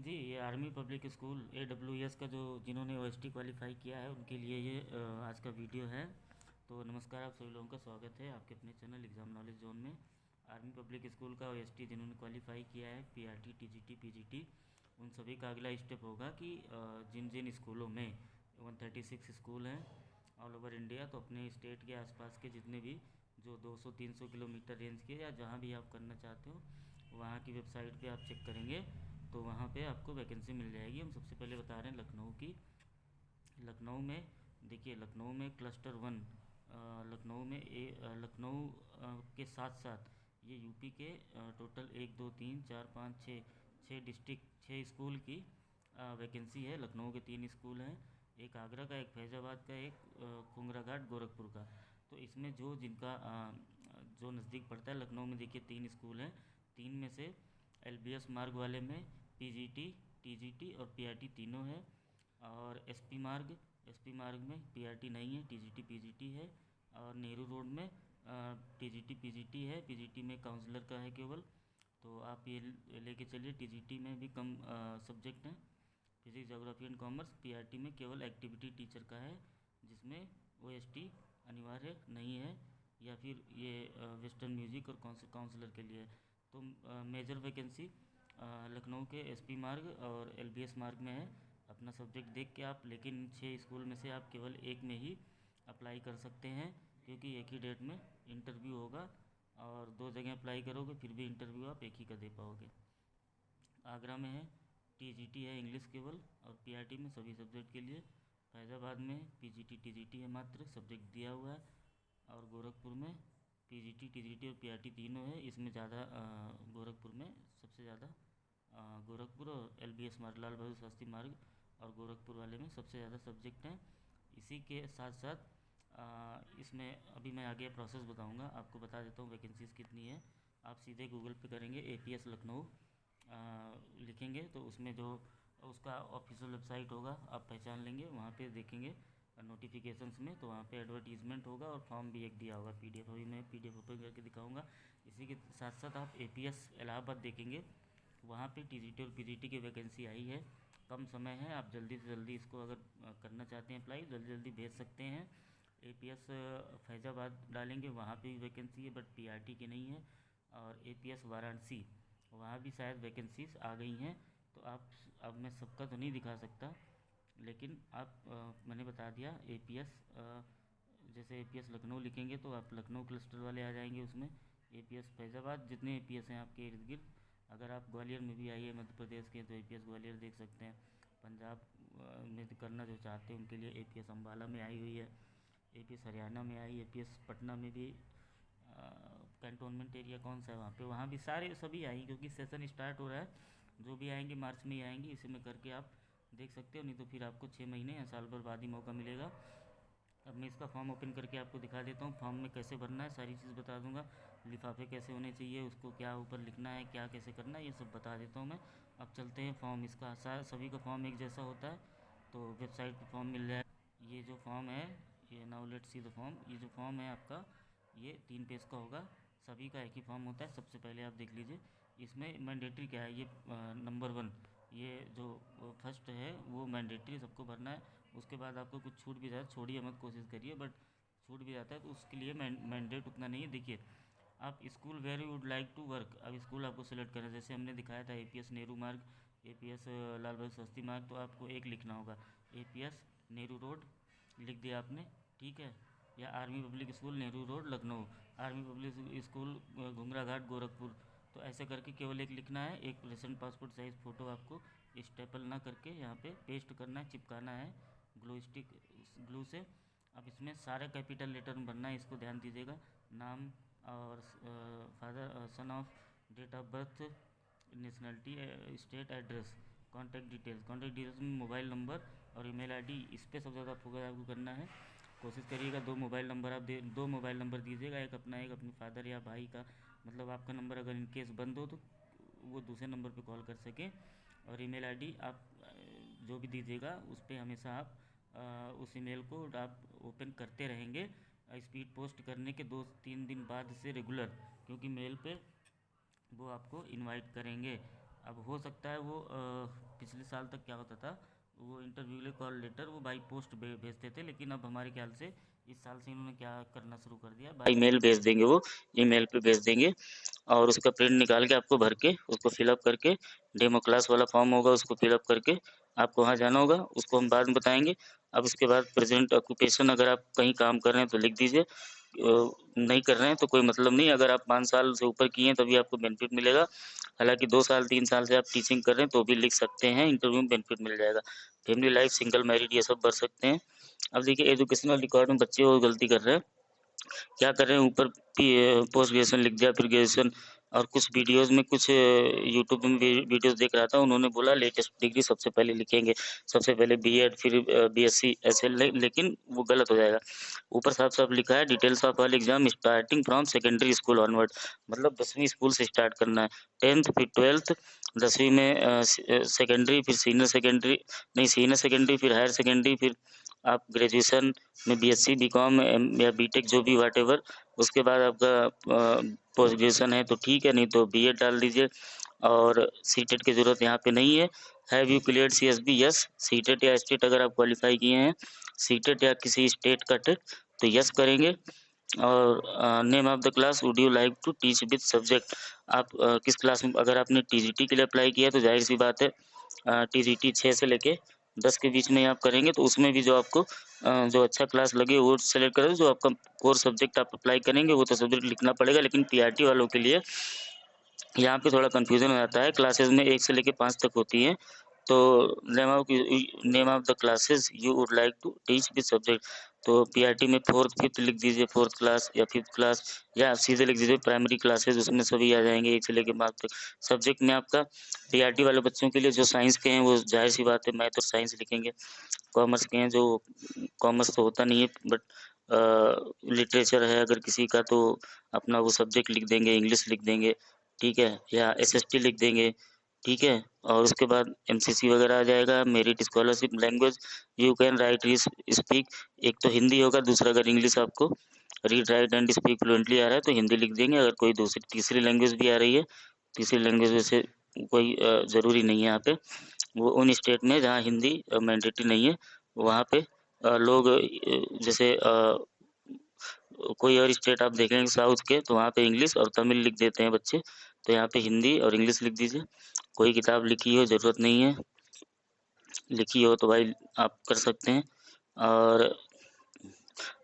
जी, ये army public school AWS का जो जिन्होंने OST क्वालिफाई किया है उनके लिए ये आज का वीडियो है। तो नमस्कार, आप सभी लोगों का स्वागत है आपके अपने चैनल एग्ज़ाम नॉलेज जोन में। आर्मी पब्लिक स्कूल का OST जिन्होंने क्वालिफाई किया है PRT TGT PGT, उन सभी का अगला स्टेप होगा कि जिन जिन स्कूलों में 136 स्कूल हैं ऑल ओवर इंडिया, तो अपने स्टेट के आसपास के जितने भी जो 200-300 किलोमीटर रेंज के या जहाँ भी आप करना चाहते हो वहाँ की वेबसाइट पे आप चेक करेंगे तो वहाँ पे आपको वैकेंसी मिल जाएगी। हम सबसे पहले बता रहे हैं लखनऊ की। लखनऊ में देखिए, लखनऊ में क्लस्टर 1, लखनऊ में लखनऊ के साथ साथ ये यूपी के टोटल 1 2 3 4 5 6 6 डिस्ट्रिक्ट 6 स्कूल की वैकेंसी है। लखनऊ के 3 स्कूल हैं, एक आगरा का, एक फैज़ाबाद का, एक कुंगराघाट गोरखपुर का। तो इसमें जो जिनका जो नज़दीक पड़ता है, लखनऊ में देखिए 3 स्कूल हैं। 3 में से LBS मार्ग वाले में PGT TGT और PRT तीनों है, और SP मार्ग में PRT नहीं है, TGT PGT है। और नेहरू रोड में TGT PGT है, PGT में काउंसलर का है केवल। तो आप ये लेके चलिए। TGT में भी कम सब्जेक्ट हैं, physics geography and commerce. PRT में केवल एक्टिविटी टीचर का है, जिसमें OST अनिवार्य नहीं है, या फिर ये वेस्टर्न म्यूजिक और काउंसलर के लिए। तो मेजर वैकेंसी लखनऊ के SP मार्ग और LBS मार्ग में है। अपना सब्जेक्ट देख के आप, लेकिन 6 स्कूल में से आप केवल एक में ही अप्लाई कर सकते हैं, क्योंकि एक ही डेट में इंटरव्यू होगा, और 2 जगह अप्लाई करोगे फिर भी इंटरव्यू आप एक ही का दे पाओगे। आगरा में है TGT है इंग्लिश केवल, और PRT में सभी सब्जेक्ट के लिए। फैज़ाबाद में PGT TGT है, मात्र सब्जेक्ट दिया हुआ है। और गोरखपुर में PGT TGT और PRT तीनों है। इसमें ज़्यादा गोरखपुर में सबसे ज़्यादा गोरखपुर और LBS मार्ग, लाल बहादुर शास्त्री मार्ग और गोरखपुर वाले में सबसे ज़्यादा सब्जेक्ट हैं। इसी के साथ साथ इसमें अभी मैं आगे प्रोसेस बताऊंगा, आपको बता देता हूँ वैकेंसीज़ कितनी है। आप सीधे गूगल पे करेंगे APS लखनऊ लिखेंगे तो उसमें जो उसका ऑफिशियल वेबसाइट होगा आप पहचान लेंगे, वहाँ पे देखेंगे नोटिफिकेशंस में, तो वहाँ पे एडवर्टीज़मेंट होगा और फॉर्म भी एक दिया होगा PDF। अभी मैं PDF ओपन करके दिखाऊंगा। इसी के साथ साथ आप APS इलाहाबाद देखेंगे, वहाँ पे TGT और PGT की वैकेंसी आई है। कम समय है, आप जल्दी से जल्दी इसको अगर करना चाहते हैं अप्लाई, जल्दी जल्दी भेज सकते हैं। APS फैज़ाबाद डालेंगे, वहाँ पे भी वैकेंसी है, बट PRT की नहीं है। और APS वाराणसी, वहाँ भी शायद वैकेंसीज आ गई हैं। तो आप, अब मैं सबका तो नहीं दिखा सकता, लेकिन आप मैंने बता दिया APS, जैसे APS लखनऊ लिखेंगे तो आप लखनऊ क्लस्टर वाले आ जाएंगे उसमें। APS फैज़ाबाद, जितने APS हैं आपके इर्द गिर्द। अगर आप ग्वालियर में भी आइए, मध्य प्रदेश के, तो APS ग्वालियर देख सकते हैं। पंजाब में करना जो चाहते हैं उनके लिए APS अम्बाला में आई हुई है, APS हरियाणा में आई, APS पटना में भी, कैंटोनमेंट एरिया कौन सा है वहाँ पे, वहाँ भी सारे सभी आएंगे, क्योंकि सेशन स्टार्ट हो रहा है। जो भी आएंगे मार्च में ही आएंगे, इसी में करके आप देख सकते हो, नहीं तो फिर आपको 6 महीने या साल भर बाद ही मौका मिलेगा। अब मैं इसका फॉर्म ओपन करके आपको दिखा देता हूँ। फॉर्म में कैसे भरना है सारी चीज़ बता दूंगा, लिफाफे कैसे होने चाहिए, उसको क्या ऊपर लिखना है, क्या कैसे करना है, ये सब बता देता हूँ मैं। अब चलते हैं फॉर्म। इसका सभी का फॉर्म एक जैसा होता है, तो वेबसाइट पर फॉर्म मिल जाए। ये जो फॉर्म है, ये now let's see the form. ये जो फॉर्म है आपका, ये 3 पेज का होगा। सभी का एक ही फॉर्म होता है। सबसे पहले आप देख लीजिए, इसमें मैंडेटरी क्या है। ये नंबर 1, ये जो फर्स्ट है वो मैंडेटरी सबको भरना है। उसके बाद आपको कुछ छूट भी जाए, छोड़िए मत, कोशिश करिए, बट छूट भी जाता है तो उसके लिए मैंडेट उतना नहीं है। देखिए, आप school where you would like to work, अब स्कूल आपको सेलेक्ट करना है। जैसे हमने दिखाया था APS नेहरू मार्ग, APS लाल बहादुर शास्त्री मार्ग, तो आपको एक लिखना होगा, APS नेहरू रोड लिख दिया आपने, ठीक है। या army public school Nehru road Lucknow, army public school Ghungharaghat Gorakhpur. तो ऐसे करके केवल एक लिखना है। एक प्रेजेंट पासपोर्ट साइज़ फ़ोटो आपको स्टेपल ना करके यहाँ पे पेस्ट करना है, चिपकाना है ग्लू स्टिक, ग्लू से। अब इसमें सारे कैपिटल लेटर में भरना है, इसको ध्यान दीजिएगा। नाम और father son of, date of birth, nationality, state, address, contact details में मोबाइल नंबर और ईमेल आईडी, इस पर सबसे ज़्यादा फोकस आपको करना है। कोशिश करिएगा 2 मोबाइल नंबर आप 2 मोबाइल नंबर दीजिएगा, एक अपना एक अपने फादर या भाई का, मतलब आपका नंबर अगर इन केस बंद हो तो वो दूसरे नंबर पे कॉल कर सके। और ईमेल आईडी आप जो भी दीजिएगा उस पर हमेशा आप उस ईमेल को आप ओपन करते रहेंगे, स्पीड पोस्ट करने के 2-3 दिन बाद से रेगुलर, क्योंकि मेल पे वो आपको इनवाइट करेंगे। अब हो सकता है वो पिछले साल तक क्या होता था, वो इंटरव्यू के लिए कॉल लेटर वो बाई पोस्ट भेजते थे, लेकिन अब हमारे ख्याल से इस साल से इन्होंने क्या करना शुरू कर दिया, बाई मेल भेज देंगे, वो ईमेल पे भेज देंगे और उसका प्रिंट निकाल के आपको भर के उसको फिलअप करके, डेमो क्लास वाला फॉर्म होगा उसको फिलअप करके आपको वहाँ जाना होगा, उसको हम बाद में बताएंगे। अब उसके बाद प्रेजेंट ऑक्यूपेशन, अगर आप कहीं काम कर रहे हैं तो लिख दीजिए, नहीं कर रहे हैं तो कोई मतलब नहीं, अगर आप 5 साल से ऊपर किए हैं तभी आपको बेनिफिट मिलेगा। हालांकि 2 साल 3 साल से आप टीचिंग कर रहे हैं तो भी लिख सकते हैं, इंटरव्यू में बेनिफिट मिल जाएगा। फैमिली लाइफ, सिंगल मैरिड, ये सब भर सकते हैं। अब देखिए एजुकेशनल रिकॉर्ड में बच्चे वो गलती कर रहे हैं, क्या कर रहे हैं, ऊपर पोस्ट ग्रेजुएशन लिख दिया, फिर ग्रेजुएशन। और कुछ वीडियोस में, कुछ यूट्यूब में वीडियोस देख रहा था, उन्होंने बोला लेटेस्ट डिग्री सबसे पहले लिखेंगे, सबसे पहले बीएड फिर बीएससी, ऐसे लेकिन वो गलत हो जाएगा। ऊपर साफ साफ लिखा है details of all exam starting from secondary school onward, मतलब 10वीं स्कूल से स्टार्ट करना है, 10th फिर 12th, 10वीं में सेकेंडरी, फिर सीनियर सेकेंडरी, नहीं सीनियर सेकेंडरी, फिर हायर सेकेंडरी, फिर आप ग्रेजुएशन में बीएससी बीकॉम या बीटेक जो भी व्हाटएवर, उसके बाद आपका पोस्ट ग्रेजुएशन है तो ठीक है, नहीं तो बीएड डाल दीजिए। और सीटेट की ज़रूरत यहाँ पे नहीं है। Have you cleared CSB? Yes. CTET या स्टेट अगर आप क्वालिफाई किए हैं, सीटेट या किसी स्टेट का टेट, तो यस करेंगे। और name of the class would you like to teach with subject, आप किस क्लास में, अगर आपने टीजीटी के लिए अप्लाई किया तो जाहिर सी बात है टीजीटी 6 से लेके 10 के बीच में आप करेंगे, तो उसमें भी जो आपको जो अच्छा क्लास लगे वो सेलेक्ट करें, जो आपका कोर सब्जेक्ट आप अप्लाई करेंगे वो तो सब्जेक्ट लिखना पड़ेगा। लेकिन पीआरटी वालों के लिए यहाँ पे थोड़ा कन्फ्यूजन हो जाता है, क्लासेस में 1 से लेके 5 तक होती हैं, तो name of the classes you would like to teach with subject, तो पीआरटी में 4th 5th लिख दीजिए, 4th क्लास या 5th क्लास, या आप सीधे लिख दीजिए प्राइमरी क्लासेस, उसमें सभी आ जाएंगे 1 से लेके 5 तक। सब्जेक्ट में आपका पीआरटी वाले बच्चों के लिए जो साइंस के हैं वो जाहिर सी बात है मैथ और साइंस लिखेंगे, कॉमर्स के हैं जो, कॉमर्स तो होता नहीं है बट लिटरेचर है अगर किसी का तो अपना वो सब्जेक्ट लिख देंगे, इंग्लिश लिख देंगे, ठीक है, या एसएसटी लिख देंगे, ठीक है। और उसके बाद एमसीसी वगैरह आ जाएगा, merit scholarship, language you can write speak, एक तो हिंदी होगा, दूसरा अगर इंग्लिश आपको read write and speak fluently आ रहा है तो हिंदी लिख देंगे, अगर कोई दूसरी तीसरी लैंग्वेज भी आ रही है, तीसरी लैंग्वेज वैसे कोई ज़रूरी नहीं है यहाँ पे, वो उन स्टेट में जहाँ हिंदी मैंडेटरी नहीं है वहाँ पे लोग जैसे कोई और स्टेट आप देखेंगे साउथ के तो वहाँ पे इंग्लिश और तमिल लिख देते हैं बच्चे, तो यहाँ पे हिंदी और इंग्लिश लिख दीजिए। कोई किताब लिखी हो ज़रूरत नहीं है, लिखी हो तो भाई आप कर सकते हैं। और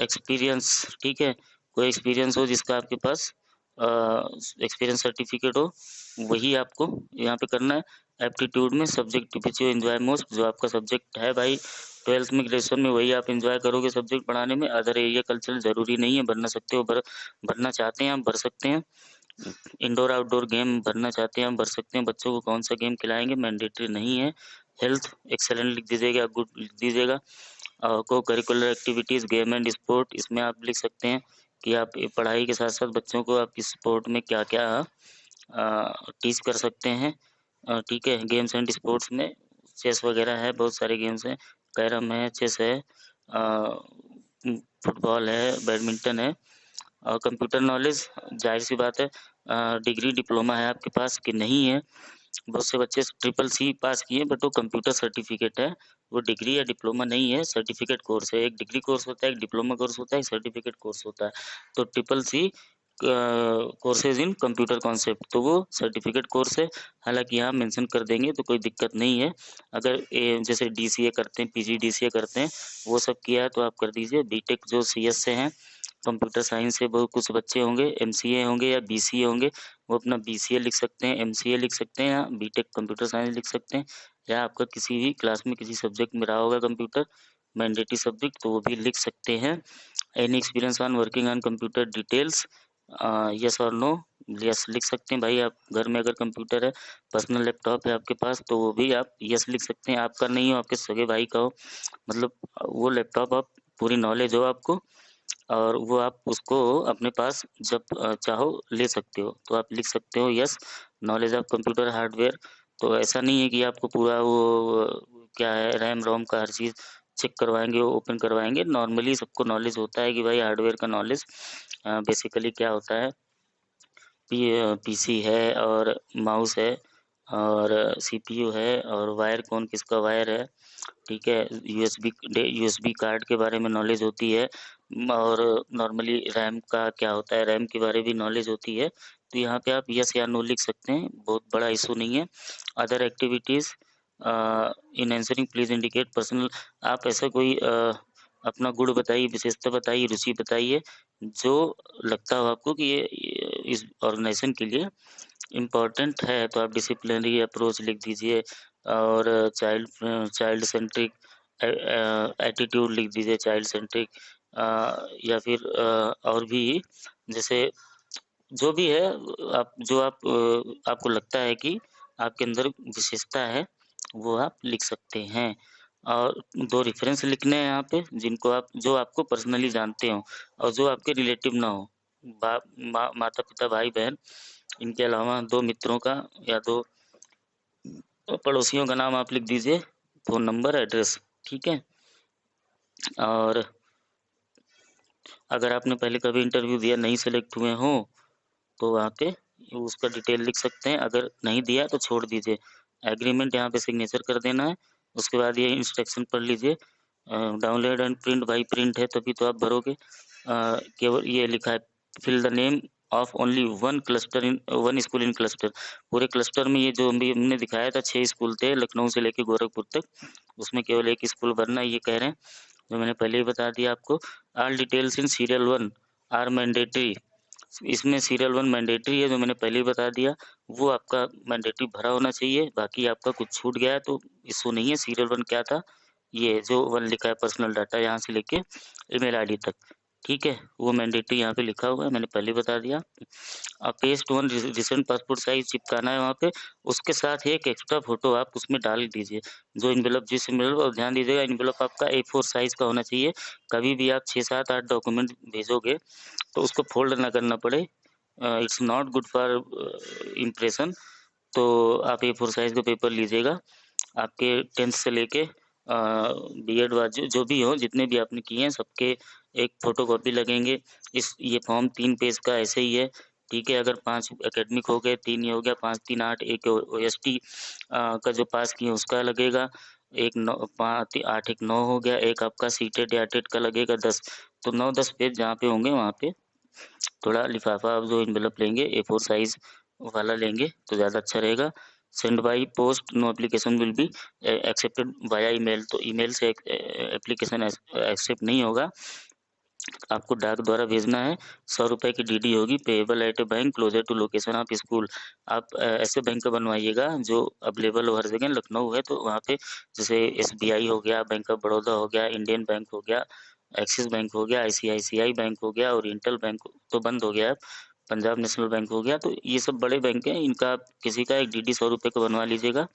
एक्सपीरियंस, ठीक है, कोई एक्सपीरियंस हो जिसका आपके पास एक्सपीरियंस सर्टिफिकेट हो, वही आपको यहाँ पे करना है। एप्टीट्यूड में subject which you enjoy most, जो आपका सब्जेक्ट है भाई 12th में ग्रेजुएशन में वही आप एंजॉय करोगे सब्जेक्ट पढ़ाने में। अदर एरिया कल्चर ज़रूरी नहीं है, भरना सकते हो, भरना चाहते हैं आप भर सकते हैं। इंडोर आउटडोर गेम भरना चाहते हैं आप भर सकते हैं, बच्चों को कौन सा गेम खिलाएंगे मैंडेटरी नहीं है। हेल्थ एक्सेलेंट लिख दीजिएगा, गुड लिख दीजिएगा। को curricular activities game and sport, इसमें आप लिख सकते हैं कि आप पढ़ाई के साथ साथ बच्चों को आप किस स्पोर्ट में क्या क्या टीच कर सकते हैं, ठीक है। गेम्स एंड स्पोर्ट्स में चेस वगैरह है, बहुत सारे गेम्स हैं, कैरम है, चेस है, फुटबॉल है, बैडमिंटन है। और कंप्यूटर नॉलेज, जाहिर सी बात है डिग्री डिप्लोमा है आपके पास कि नहीं है, बहुत से बच्चे ट्रिपल सी पास किए बट वो कंप्यूटर सर्टिफिकेट है, वो डिग्री या डिप्लोमा नहीं है, सर्टिफिकेट कोर्स है। एक डिग्री कोर्स होता है, एक डिप्लोमा कोर्स होता है, एक सर्टिफिकेट कोर्स होता है। तो triple C courses in computer concept, तो वो सर्टिफिकेट कोर्स है, हालांकि यहाँ मेंशन कर देंगे तो कोई दिक्कत नहीं है। अगर जैसे डीसीए करते हैं, पीजीडीसीए करते हैं, वो सब किया है तो आप कर दीजिए। बीटेक जो सीएस से हैं, कंप्यूटर साइंस से बहुत कुछ बच्चे होंगे, एमसीए होंगे या बीसीए होंगे, वो अपना बीसीए लिख सकते हैं, एमसीए लिख सकते हैं, या बीटेक कंप्यूटर साइंस लिख सकते हैं, या आपका किसी भी क्लास में किसी सब्जेक्ट में रहा होगा कंप्यूटर मैंडेटरी सब्जेक्ट तो वो भी लिख सकते हैं। Any experience on working on computer details, yes और नो, यस लिख सकते हैं भाई। आप घर में अगर कंप्यूटर है, पर्सनल लैपटॉप है आपके पास, तो वो भी आप यस लिख सकते हैं। आपका नहीं हो, आपके सगे भाई का हो, मतलब वो लैपटॉप आप पूरी नॉलेज हो आपको, और वो आप उसको अपने पास जब चाहो ले सकते हो, तो आप लिख सकते हो yes knowledge of computer hardware. तो ऐसा नहीं है कि आपको पूरा वो क्या है रैम रोम का हर चीज़ चेक करवाएंगे, ओपन करवाएंगे। नॉर्मली सबको नॉलेज होता है कि भाई हार्डवेयर का नॉलेज बेसिकली क्या होता है, पीसी है और माउस है, और सीपीयू है और वायर कौन किसका वायर है, ठीक है। यूएसबी कार्ड के बारे में नॉलेज होती है और नॉर्मली रैम का क्या होता है, रैम के बारे में भी नॉलेज होती है। तो यहाँ पे आप यस या नो लिख सकते हैं, बहुत बड़ा इशू नहीं है। Other activities in answering please indicate personal. आप ऐसा कोई अपना गुण बताइए, विशेषता बताइए, रुचि बताइए, जो लगता हो आपको कि ये इस ऑर्गेनाइजेशन के लिए इम्पोर्टेंट है। तो आप डिसिप्लिनरी अप्रोच लिख दीजिए और चाइल्ड सेंट्रिक एटीट्यूड लिख दीजिए, चाइल्ड सेंट्रिक, या फिर और भी जैसे जो भी है, आपको लगता है कि आपके अंदर विशेषता है, वो आप लिख सकते हैं। और 2 रेफ़रेंस लिखने हैं यहाँ पे, जिनको आप जो आपको पर्सनली जानते हों और जो आपके रिलेटिव ना हों। माता-पिता, भाई-बहन, इनके अलावा 2 मित्रों का या 2 पड़ोसियों का नाम आप लिख दीजिए, फ़ोन नंबर, एड्रेस, ठीक है? और अगर आपने पहले कभी इंटरव्यू दिया, नहीं सेलेक्ट हुए हों, तो वहाँ पे उसका डिटेल लिख सकते हैं। अगर नहीं दिया तो छोड़ दीजिए। एग्रीमेंट यहाँ पे सिग्नेचर कर देना है। उसके बाद ये इंस्ट्रक्शन पढ़ लीजिए। Download and print by print है तभी तो आप भरोगे। केवल ये लिखा है, fill the name of only one school in cluster. पूरे क्लस्टर में ये जो अभी हमने दिखाया था 6 स्कूल थे लखनऊ से लेके गोरखपुर तक, उसमें केवल 1 स्कूल भरना है, ये कह रहे हैं, जो मैंने पहले ही बता दिया आपको। All details in serial 1 are mandatory. इसमें सीरियल 1 मैंडेटरी है, जो मैंने पहले ही बता दिया, वो आपका मैंडेटरी भरा होना चाहिए। बाकी आपका कुछ छूट गया है तो इश्यू नहीं है। सीरियल 1 क्या था? ये जो 1 लिखा है पर्सनल डाटा यहाँ से लेके ईमेल आईडी तक, ठीक है? वो मैंडेटरी यहाँ पे लिखा हुआ है, मैंने पहले ही बता दिया। पेस्ट 1 रिसेंट पासपोर्ट साइज़ चिपकाना है वहाँ पे, उसके साथ एक एक्स्ट्रा फ़ोटो आप उसमें डाल दीजिए। जो एनवेलप जिस एनवेलप और ध्यान दीजिएगा, एनवेलप आपका A4 साइज़ का होना चाहिए। कभी भी आप 6, 7, 8 डॉक्यूमेंट भेजोगे तो उसको फ़ोल्ड ना करना पड़े। It's not good for impression. तो आप A4 साइज़ का पेपर लीजिएगा। आपके 10th से लेके बीएड जो भी हो, जितने भी आपने किए हैं, सबके एक फ़ोटोकॉपी लगेंगे। ये फॉर्म 3 पेज का ऐसे ही है, ठीक है? अगर 5 एकेडमिक हो गए, 3 ये हो गया, 5, 3, 8, एक ओएसटी का जो पास किए उसका लगेगा, एक 9 5 8 एक 9 हो गया, एक आपका सीटेट या टेट का लगेगा 10। तो 9-10 पेज जहाँ पे होंगे वहाँ पे थोड़ा लिफ़ाफ़ा आप जो एनवेलप लेंगे A4 साइज़ वाला लेंगे तो ज़्यादा अच्छा रहेगा। Send by post, no application will be accepted via email. तो ईमेल से एप्लीकेशन एक्सेप्ट नहीं होगा, आपको डाक द्वारा भेजना है। ₹100 की डीडी होगी, payable at a bank closer to location of school. आप ऐसे बैंक का बनवाइएगा जो अवेलेबल हो हर जगह। लखनऊ है तो वहाँ पे जैसे एसबीआई हो गया, बैंक ऑफ बड़ौदा हो गया, इंडियन बैंक हो गया, एक्सिस बैंक हो गया, आईसीआईसीआई बैंक हो गया और इंटल बैंक तो बंद हो गया है, पंजाब नेशनल बैंक हो गया। तो ये सब बड़े बैंक हैं, इनका आप किसी का एक डीडी ₹100 का बनवा लीजिएगा।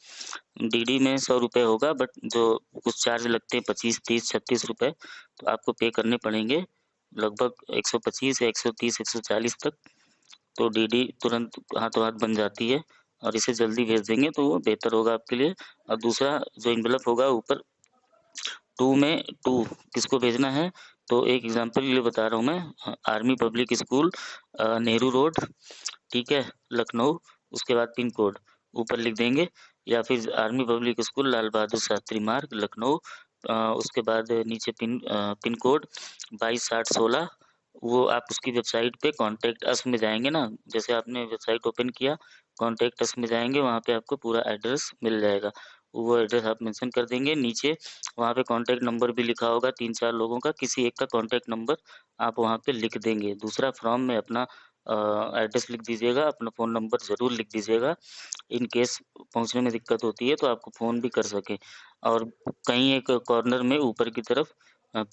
डीडी में ₹100 होगा, बट जो कुछ चार्ज लगते हैं 25, 30, ₹36, तो आपको पे करने पड़ेंगे लगभग 125 या 130, 140 तक। तो डीडी तुरंत हाथों हाथ बन जाती है और इसे जल्दी भेज देंगे तो वो बेहतर होगा आपके लिए। और दूसरा जो एनवेलप होगा ऊपर 2 में 2 किसको भेजना है, तो एक एग्जांपल के लिए बता रहा हूँ मैं। Army public school, Nehru road, ठीक है, लखनऊ, उसके बाद पिन कोड ऊपर लिख देंगे, या फिर army public school Lal Bahadur Shastri मार्ग लखनऊ, उसके बाद नीचे पिन कोड 226016। वो आप उसकी वेबसाइट पे कॉन्टैक्ट अस में जाएँगे ना, जैसे आपने वेबसाइट ओपन किया, कॉन्टैक्ट अस में जाएँगे, वहाँ पे आपको पूरा एड्रेस मिल जाएगा। वो एड्रेस आप मेंशन कर देंगे नीचे, वहाँ पे कॉन्टैक्ट नंबर भी लिखा होगा 3-4 लोगों का, किसी एक का कॉन्टैक्ट नंबर आप वहाँ पे लिख देंगे। दूसरा फॉर्म में अपना एड्रेस लिख दीजिएगा, अपना फ़ोन नंबर ज़रूर लिख दीजिएगा, इन केस पहुँचने में दिक्कत होती है तो आपको फ़ोन भी कर सकें। और कहीं एक कॉर्नर में ऊपर की तरफ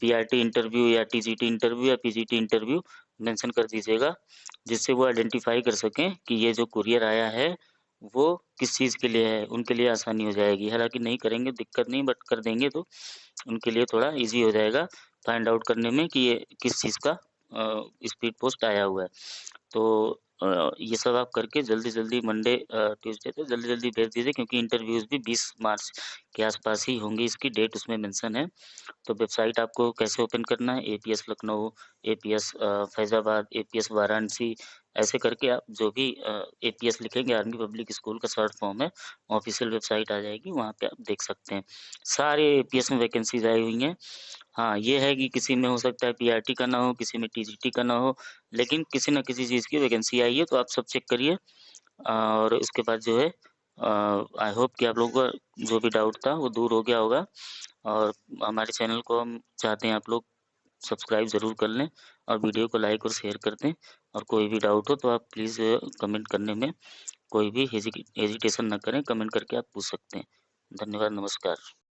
पीआरटी इंटरव्यू या टीजीटी इंटरव्यू या पीजीटी इंटरव्यू मेंशन कर दीजिएगा, जिससे वो आइडेंटिफ़ाई कर सकें कि ये जो कुरियर आया है, वो किस चीज़ के लिए है, उनके लिए आसानी हो जाएगी। हालाँकि नहीं करेंगे दिक्कत नहीं, बट कर देंगे तो उनके लिए थोड़ा ईज़ी हो जाएगा फाइंड आउट करने में कि ये किस चीज़ का स्पीड पोस्ट आया हुआ है। तो ये सब आप करके जल्दी-जल्दी मंडे ट्यूसडे तो जल्दी-जल्दी भेज दीजिए, क्योंकि इंटरव्यूज़ भी 20 मार्च के आसपास ही होंगी, इसकी डेट उसमें मेंशन है। तो वेबसाइट आपको कैसे ओपन करना है, APS Lucknow, APS Faizabad, APS Varanasi, ऐसे करके आप जो भी APS लिखेंगे, आर्मी पब्लिक स्कूल का शॉर्ट फॉर्म है, ऑफिशियल वेबसाइट आ जाएगी, वहाँ पे आप देख सकते हैं। सारे APS में वैकेंसीज आई हुई हैं। हाँ, ये है कि किसी में हो सकता है PRT का ना हो, किसी में TGT का ना हो, लेकिन किसी न किसी चीज़ की वैकेंसी आई है, तो आप सब चेक करिए। और उसके बाद जो है आई होप कि आप लोगों का जो भी डाउट था वो दूर हो गया होगा। और हमारे चैनल को हम चाहते हैं आप लोग सब्सक्राइब ज़रूर कर लें और वीडियो को लाइक और शेयर कर दें। और कोई भी डाउट हो तो आप प्लीज़ कमेंट करने में कोई भी हेजिटेशन ना करें, कमेंट करके आप पूछ सकते हैं। धन्यवाद, नमस्कार।